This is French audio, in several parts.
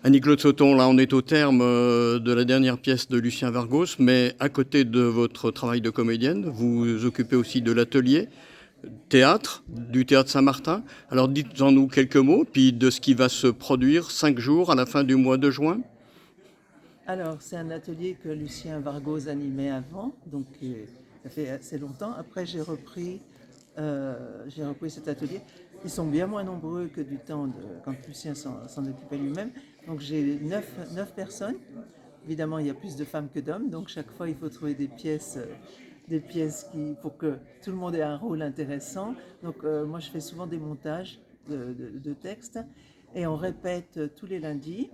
Annie-Claude Sauton, là on est au terme de la dernière pièce de Lucien Vargos, mais à côté de votre travail de comédienne, vous vous occupez aussi de l'atelier théâtre, du théâtre Saint-Martin. Alors dites-en-nous quelques mots, puis de ce qui va se produire 5 jours à la fin du mois de juin. Alors, c'est un atelier que Lucien Vargos animait avant, donc ça fait assez longtemps. Après, j'ai repris cet atelier. Ils sont bien moins nombreux que du temps quand Lucien s'en occupait lui-même. Donc, j'ai neuf personnes. Évidemment, il y a plus de femmes que d'hommes, donc chaque fois, il faut trouver des pièces pour que tout le monde ait un rôle intéressant. Donc, moi, je fais souvent des montages de textes et on répète tous les lundis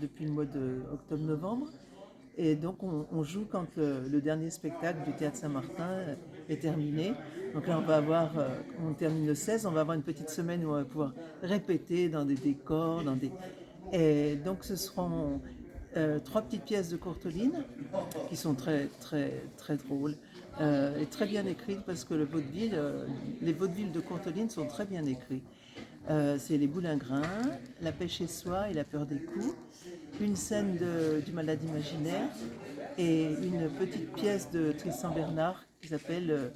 depuis le mois de octobre-novembre. Et donc on joue quand le dernier spectacle du Théâtre Saint-Martin est terminé. Donc là on termine le 16, on va avoir une petite semaine où on va pouvoir répéter dans des décors, Et donc ce seront trois petites pièces de Courteline qui sont très très très drôles et très bien écrites parce que les vaudevilles de Courteline sont très bien écrits. C'est les boulingrins, la pêche et soie et la peur des coups, une scène du malade imaginaire et une petite pièce de Tristan Bernard qui s'appelle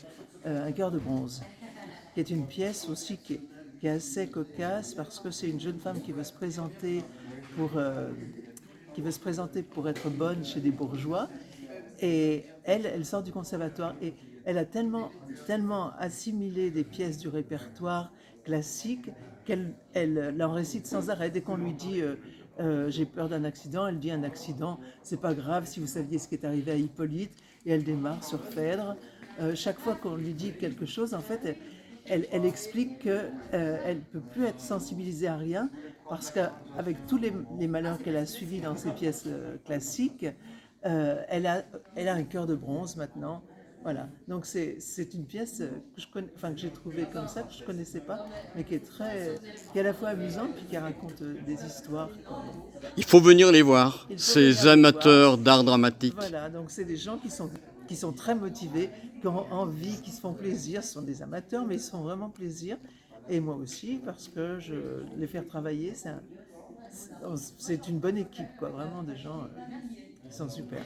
Un cœur de bronze, qui est une pièce aussi qui est assez cocasse parce que c'est une jeune femme pour, euh, qui veut se présenter pour être bonne chez des bourgeois. Et elle sort du conservatoire et elle a tellement assimilé des pièces du répertoire classique qu'elle en récite sans arrêt. Dès qu'on lui dit j'ai peur d'un accident, elle dit un accident, c'est pas grave si vous saviez ce qui est arrivé à Hippolyte, et elle démarre sur Phèdre. Chaque fois qu'on lui dit quelque chose, en fait, elle explique qu'elle ne peut plus être sensibilisée à rien parce qu'avec tous les malheurs qu'elle a suivis dans ses pièces classiques, elle a un cœur de bronze maintenant. Voilà, donc c'est une pièce que j'ai trouvée comme ça, que je ne connaissais pas, mais qui est à la fois amusante puis qui raconte des histoires. Il faut venir les voir, Il faut venir ces les voir. amateurs d'art dramatique. Voilà, donc c'est des gens qui sont très motivés, qui ont envie, qui se font plaisir. Ce sont des amateurs, mais ils se font vraiment plaisir. Et moi aussi, parce que les faire travailler, c'est une bonne équipe, quoi, vraiment des gens qui sont super.